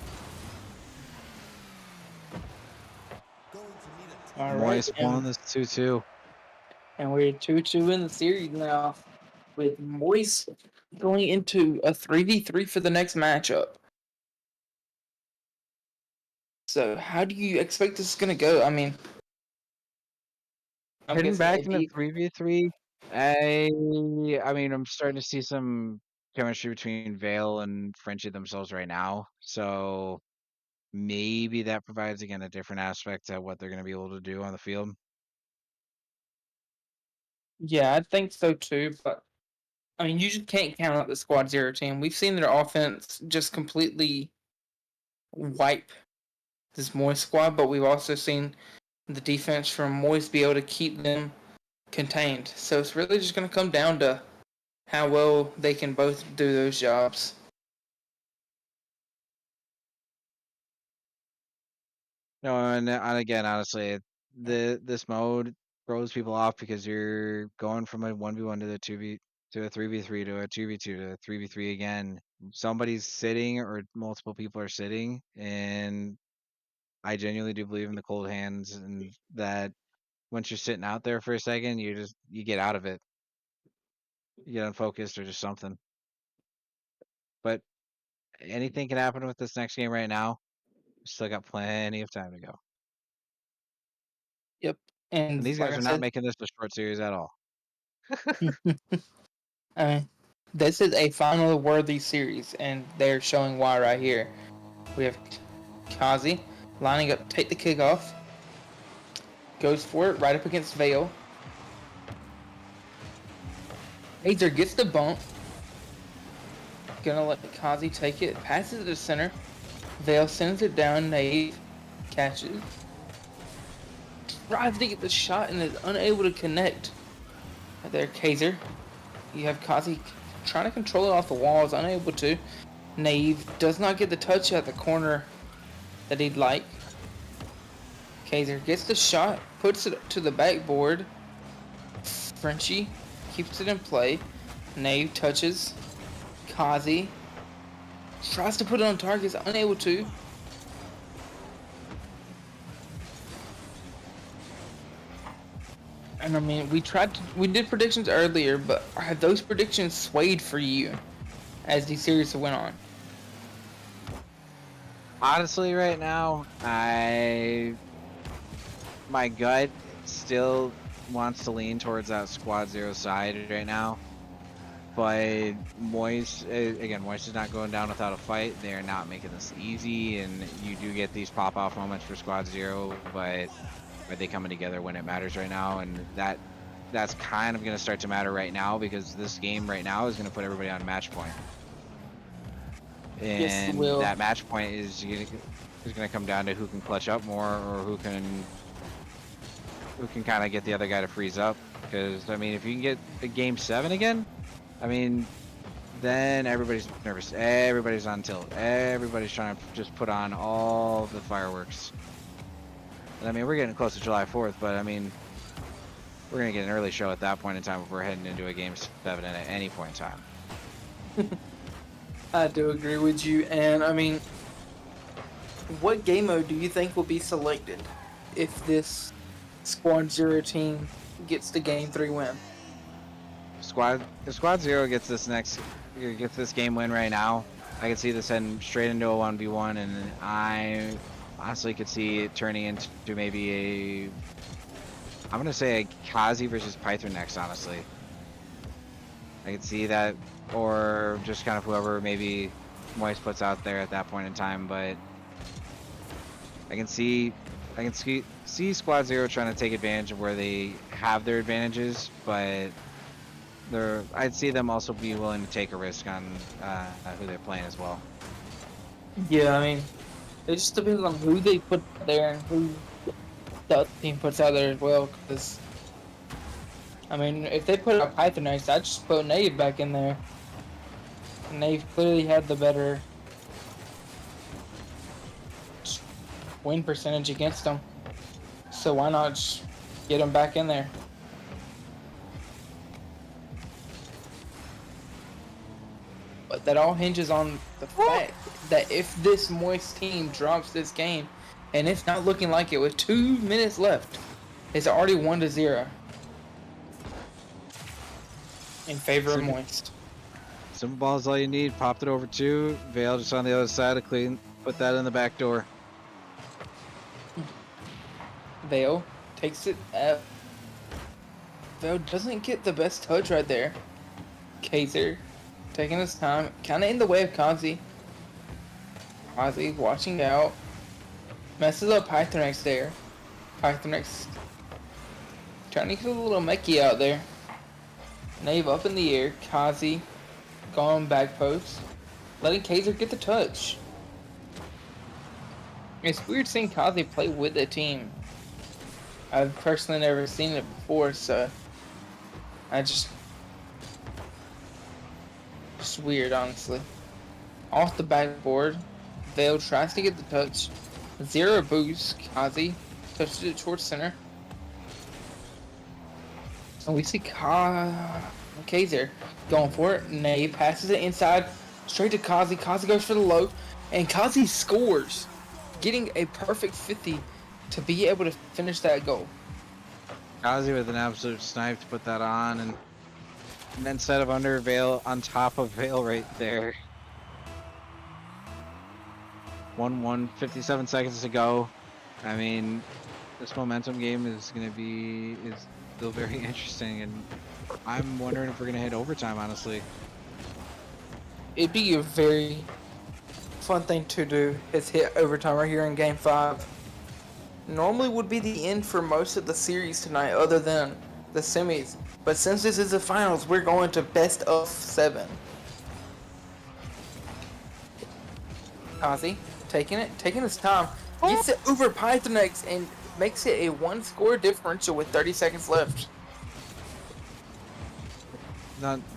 All Moist right, won this 2-2. And we're 2-2 in the series now, with Moist going into a 3v3 for the next matchup. So how do you expect this is gonna go? I mean, I'm Heading guessing back into AD. 3v3, I mean, I'm starting to see some chemistry between Vale and Frenchy themselves right now. So maybe that provides again a different aspect to what they're going to be able to do on the field. Yeah, I think so too. But I mean, you just can't count out the Squad Zero team. We've seen their offense just completely wipe this Moist squad, but we've also seen the defense from Moist be able to keep them contained. So it's really just going to come down to how well they can both do those jobs. No, and again, honestly, this mode throws people off because you're going from a 1v1 to the 2v to a 3v3 to a 2v2 to a 3v3 again. Somebody's sitting or multiple people are sitting, and I genuinely do believe in the cold hands and that once you're sitting out there for a second, you get out of it. You get unfocused or just something. But anything can happen with this next game right now. Still got plenty of time to go. Yep. And And these like guys I are not said, making this a short series at all. I mean, this is a final worthy series, and they're showing why right here. We have Kazi lining up, take the kickoff, goes for it right up against Vale. Azer gets the bump, gonna let Kazi take it, passes it to center. Vale sends it down, Naive catches, tries to get the shot and is unable to connect. Right there, Kaiser. You have Kazi trying to control it off the walls, unable to. Naive does not get the touch at the corner that he'd like. Kaiser gets the shot, puts it to the backboard. Frenchy keeps it in play. Naive touches. Kazi tries to put it on target, is unable to. And I mean, we did predictions earlier, but have those predictions swayed for you as the series went on? Honestly, right now, my gut still wants to lean towards that Squad Zero side right now. But Moist, again, Moist is not going down without a fight. They are not making this easy, and you do get these pop-off moments for Squad Zero, but are they coming together when it matters right now? And that's kind of going to start to matter right now because this game right now is going to put everybody on match point. Yes, it And will. that match point is going to come down to who can clutch up more or who can kind of get the other guy to freeze up. Because I mean, if you can get a game 7 again, I mean, then everybody's nervous. Everybody's on tilt. Everybody's trying to just put on all the fireworks. And I mean, we're getting close to July 4th, but I mean, we're gonna get an early show at that point in time if we're heading into a game 7 at any point in time. I do agree with you, and I mean, what game mode do you think will be selected if this Squad Zero team gets the Game 3 win? If Squad Zero gets this game win right now, I could see this heading straight into a 1v1, and I honestly could see it turning into maybe I'm gonna say a Kazi versus Pythronex, honestly. I could see that, or just kind of whoever maybe Moist puts out there at that point in time, but I can see Squad Zero trying to take advantage of where they have their advantages, but I'd see them also be willing to take a risk on who they're playing as well. Yeah, I mean, it just depends on who they put there and who the other team puts out there as well. Because I mean, if they put out Pythronex, I'd just put Nave back in there. Nave clearly had the better win percentage against them, so why not just get them back in there? But that all hinges on the fact that if this Moist team drops this game, and it's not looking like it with 2 minutes left, it's already 1-0 in favor of Simple, Moist. simple ball is all you need. Popped it over 2. Vale just on the other side of clean. Put that in the back door. Vale takes it out. Vale doesn't get the best touch right there. Kaiser taking his time, kind of in the way of Kazi. Kazi watching out. Messes up Pythronex there. Pythronex trying to get a little mechie out there. Nave up in the air. Kazi going back post. Letting Kaiser get the touch. It's weird seeing Kazi play with a team. I've personally never seen it before, so I just weird, honestly. Off the backboard, Vale tries to get the touch. Zero boost. Kazi touches it towards center. And we see Kaiser going for it. Nave passes it inside, straight to Kazi. Kazi goes for the low, and Kazi scores, getting a perfect 50 to be able to finish that goal. Kazi with an absolute snipe to put that on, and then instead of under Vale, on top of Vale right there. 1-1, 57 seconds to go. I mean, this momentum game is still very interesting, and I'm wondering if we're gonna hit overtime, honestly. It'd be a very fun thing to do is hit overtime right here in Game 5. Normally would be the end for most of the series tonight other than the semis. But since this is the finals, we're going to best of 7. Kazi taking his time, gets it over Pythronex and makes it a 1-score differential with 30 seconds left.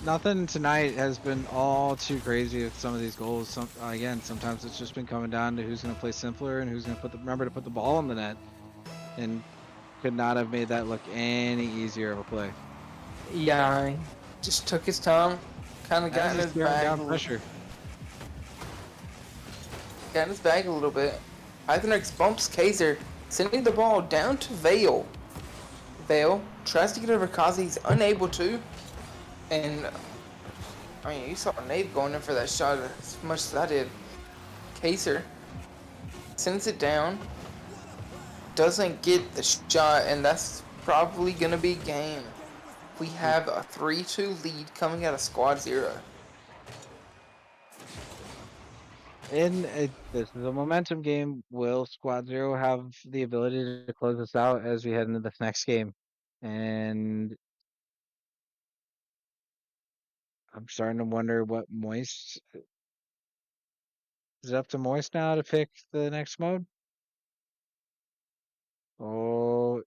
Nothing tonight has been all too crazy with some of these goals. Sometimes it's just been coming down to who's going to play simpler and who's going to remember to put the ball in the net, and could not have made that look any easier of a play. Yeah, he just took his time, kind of got in his bag. Down pressure. Got in his bag a little bit. Pythronex bumps Kaiser, sending the ball down to Vale. Vale tries to get over Kazi, he's unable to. And, I mean, you saw Nave going in for that shot as much as I did. Kaiser sends it down, doesn't get the shot, and that's probably going to be game. We have a 3-2 lead coming out of Squad 0. This is a momentum game. Will Squad Zero have the ability to close us out as we head into this next game? And I'm starting to wonder what Moist is it up to Moist now to pick the next mode? Oh,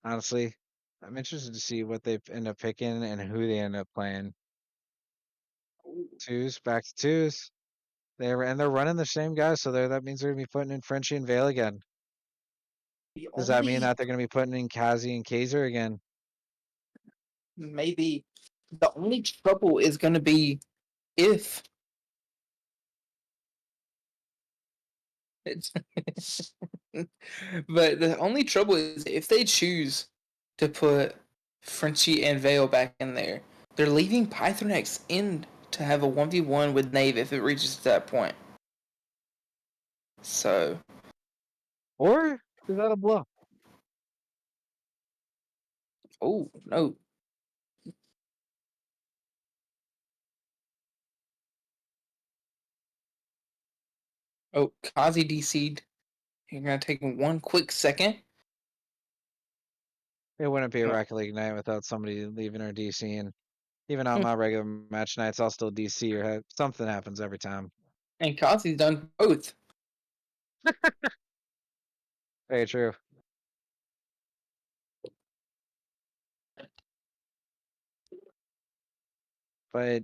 honestly, I'm interested to see what they end up picking and who they end up playing. Twos, back to twos. They're running the same guys, so that means they're gonna be putting in Frenchy and Vale again. Does that mean that they're gonna be putting in Kazi and Kaiser again? Maybe the only trouble is going to be if it's but the only trouble is if they choose to put Frenchy and Vale back in there, they're leaving Pythronex in to have a 1v1 with Nave if it reaches that point. So, Or is that a bluff? oh no. Oh, Kazi DC'd. You're gonna take one quick second. It wouldn't be a Oh, Rocket League night without somebody leaving or DC, and even on my regular match nights, I'll still DC or something happens every time. and Kazi's done both. Very true. But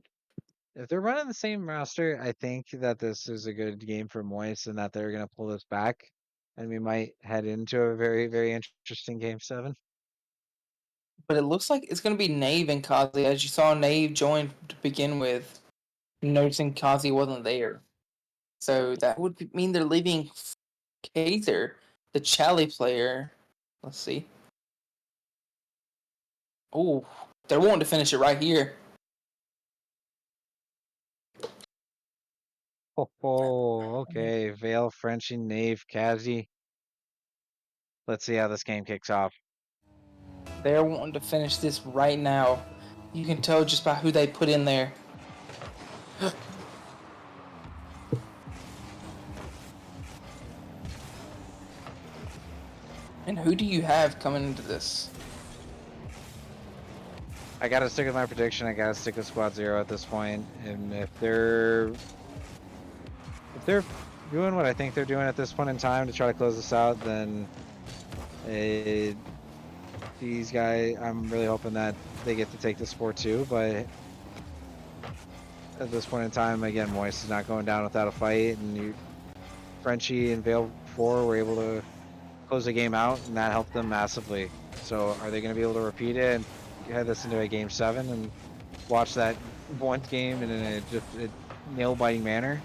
if they're running the same roster, I think that this is a good game for Moist and that they're going to pull this back. And we might head into a very, very interesting game 7. But it looks like it's gonna be Nave and Kazi, as you saw Nave join to begin with, noticing Kazi wasn't there. So that would mean they're leaving Kaiser, the Chally player. Let's see. Oh, they're wanting to finish it right here. Oh, I mean, okay. Vale, Frenchy, Knave, Kazi. Let's see how this game kicks off. they're wanting to finish this right now. You can tell just by who they put in there. And who do you have coming into this? I gotta stick with my prediction. I gotta stick with Squad Zero at this point. And if they're doing what I think they're doing at this point in time to try to close this out, then eh, these guys, I'm really hoping that they get to take this 4-2. But at this point in time, again, Moist is not going down without a fight, and Frenchy and Vale 4 were able to close the game out, and that helped them massively. So are they going to be able to repeat it and head this into a game 7 and watch that one game in a nail-biting manner?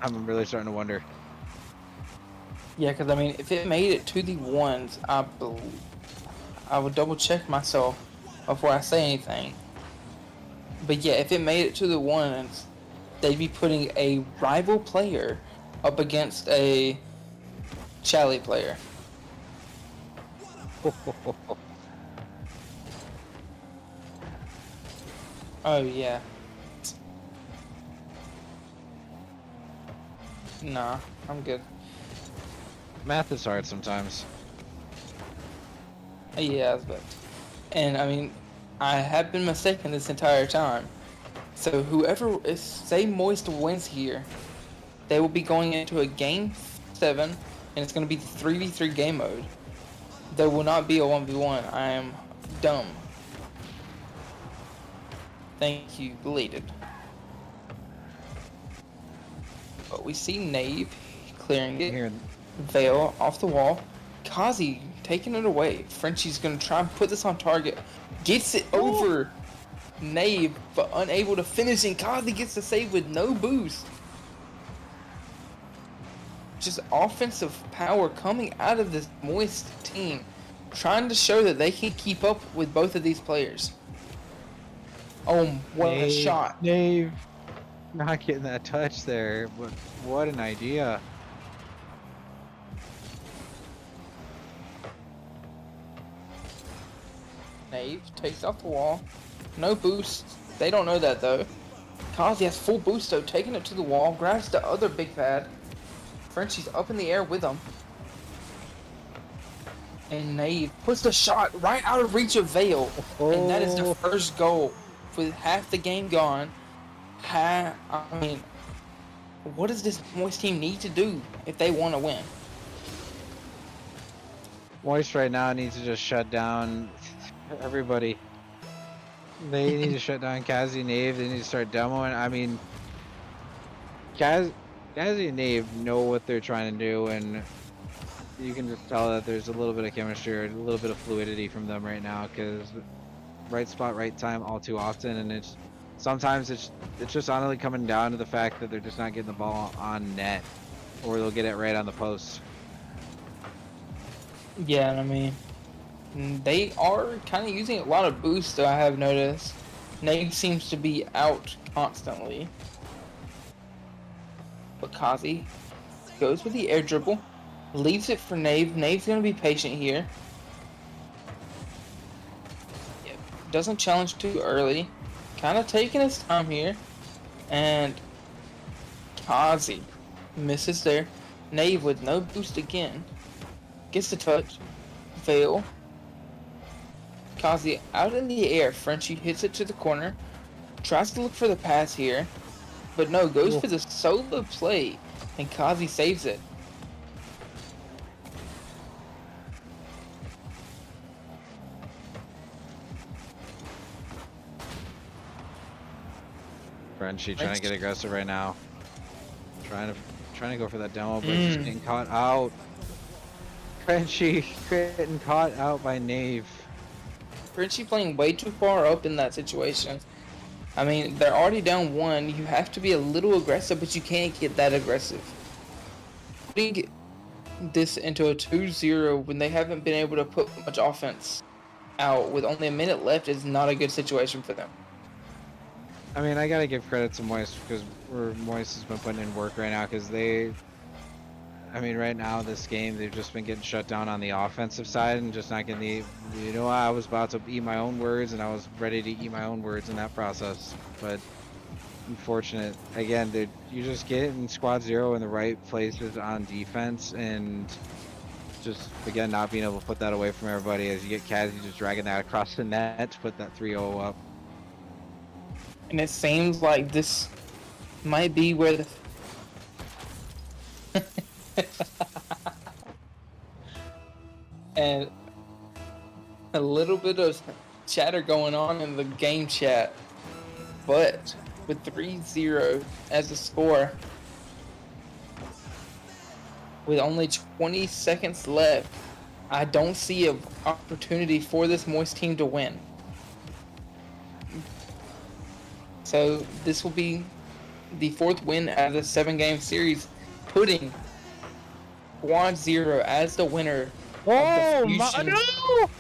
I'm really starting to wonder. Yeah, because I mean, if it made it to the ones, I believe I would double check myself before I say anything. But yeah, if it made it to the ones, they'd be putting a rival player up against a Chally player. Oh yeah. Nah, I'm good. Math is hard sometimes. Yeah, but and I mean, I have been mistaken this entire time. So whoever is say Moist wins here, they will be going into a game 7, and it's going to be the 3v3 game mode. There will not be a 1v1. I am dumb. Thank you, deleted. But we see Knave clearing it. Here, Vale off the wall. Kazi taking it away. Frenchy's gonna try and put this on target. Gets it over Knave, but unable to finish, and Kazi gets the save with no boost. Just offensive power coming out of this Moist team, trying to show that they can keep up with both of these players. Oh, what a shot. Knave, not getting that touch there, but what an idea. Knave takes off the wall. No boost. They don't know that though. Kazi has full boost though, taking it to the wall, grabs the other big pad. Frenchy's up in the air with him. And Knave puts the shot right out of reach of Vale. And that is the first goal with half the game gone. I mean, what does this Moist team need to do if they want to win? Moist right now needs to just shut down everybody. They need to shut down Kazi and Knave. They need to start demoing. I mean, Kazi and Knave know what they're trying to do, and you can just tell that there's a little bit of chemistry or a little bit of fluidity from them right now, because right spot, right time all too often, and sometimes it's just honestly coming down to the fact that they're just not getting the ball on net, or they'll get it right on the post. Yeah, and I mean, they are kind of using a lot of boost, though, I have noticed. Knave seems to be out constantly. But Kazi goes with the air dribble, leaves it for Knave. Knave's going to be patient here. Yep. Doesn't challenge too early. Kind of taking his time here. And Kazi misses there. Knave with no boost again. Gets the touch. Vale. Kazi out in the air. Frenchy hits it to the corner. Tries to look for the pass here. But no, goes for the solo play. And Kazi saves it. Frenchy trying to get aggressive right now. Trying to go for that demo, but just getting caught out. Frenchy getting caught out by Knave. Frenchy playing way too far up in that situation. I mean, they're already down 1. You have to be a little aggressive, but you can't get that aggressive. Putting this into a 2-0 when they haven't been able to put much offense out with only a minute left is not a good situation for them. I mean, I gotta give credit to Moist because Moist has been putting in work right now because I mean, right now this game they've just been getting shut down on the offensive side and just not getting I was about to eat my own words and I was ready to eat my own words in that process, but unfortunate again, you just get in squad zero in the right places on defense and just again not being able to put that away from everybody as you get Kazi just dragging that across the net to put that 3-0 up. And it seems like this might be where the and a little bit of chatter going on in the game chat, but with 3-0 as the score, with only 20 seconds left, I don't see an opportunity for this Moist team to win. So this will be the fourth win out of the 7-game series, putting Squad Zero as the winner of the Oh my Fusion. no!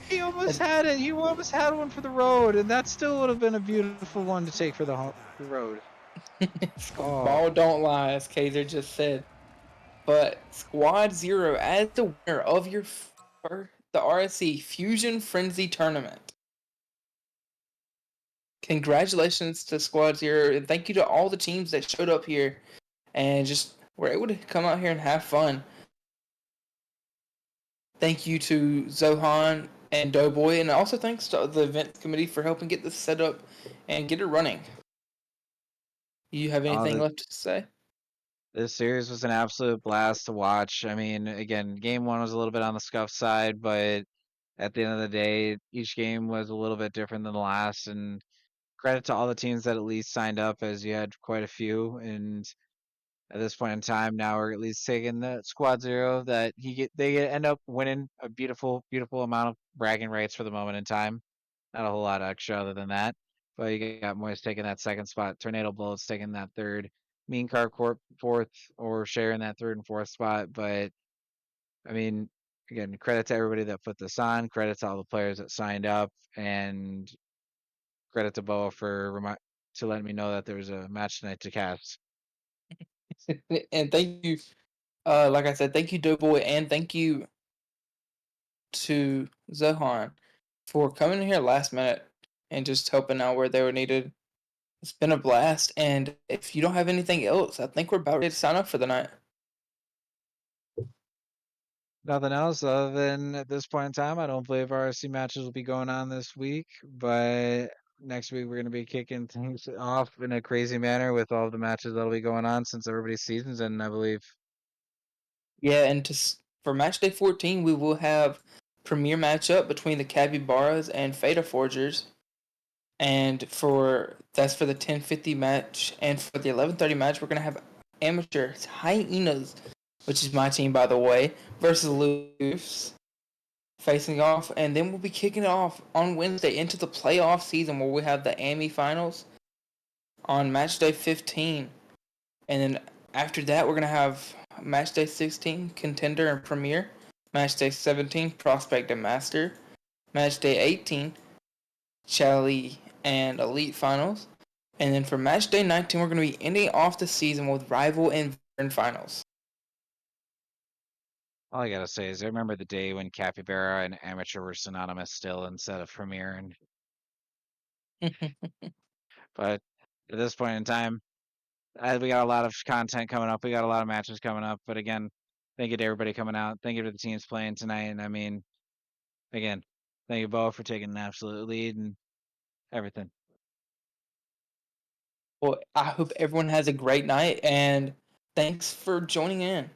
He almost had it. He almost had one for the road, and that still would have been a beautiful one to take for the road. Oh, Ball don't lie, as Kaiser just said. But Squad Zero as the winner of the RSC Fusion Frenzy tournament. Congratulations to Squad Zero, and thank you to all the teams that showed up here and just were able to come out here and have fun. Thank you to Zohan and Doughboy, and also thanks to the event committee for helping get this set up and get it running. You have oh, anything left to say? this series was an absolute blast to watch. I mean, again, game one was a little bit on the scuff side, but at the end of the day, each game was a little bit different than the last. And credit to all the teams that at least signed up, as you had quite a few. And at this point in time, now we're at least taking the squad zero that end up winning a beautiful, beautiful amount of bragging rights for the moment in time. Not a whole lot extra other than that. But you got Moist taking that second spot, Tornado Bullets taking that third, Mean Car Corp fourth, or sharing that third and fourth spot. But I mean, again, credit to everybody that put this on, credit to all the players that signed up, and credit to Boa for to letting me know that there was a match tonight to cast. And thank you, like I said, thank you, Doughboy, and thank you to Zohan for coming in here last minute and just helping out where they were needed. It's been a blast, and if you don't have anything else, I think we're about ready to sign up for the night. Nothing else other than at this point in time, I don't believe RSC matches will be going on this week, but next week we're going to be kicking things off in a crazy manner with all the matches that'll be going on since everybody's season's in, I believe. Yeah, and for match day 14, we will have premier matchup between the Capybaras and Feta Forgers. And that's for the 10:50 match, and for the 11:30 match, we're gonna have amateur Hyenas, which is my team by the way, versus Loose facing off, and then we'll be kicking it off on Wednesday into the playoff season where we have the AMI finals on match day 15, and then after that we're gonna have match day 16 contender and premier, match day 17 prospect and master, match day 18 Chally and elite finals, and then for match day 19 we're gonna be ending off the season with rival and veteran finals. All I gotta say is I remember the day when Capybara and Amateur were synonymous still instead of Premier, but at this point in time, we got a lot of content coming up. We got a lot of matches coming up. But again, thank you to everybody coming out. Thank you to the teams playing tonight. And I mean, again, thank you both for taking an absolute lead and everything. Well, I hope everyone has a great night, and thanks for joining in.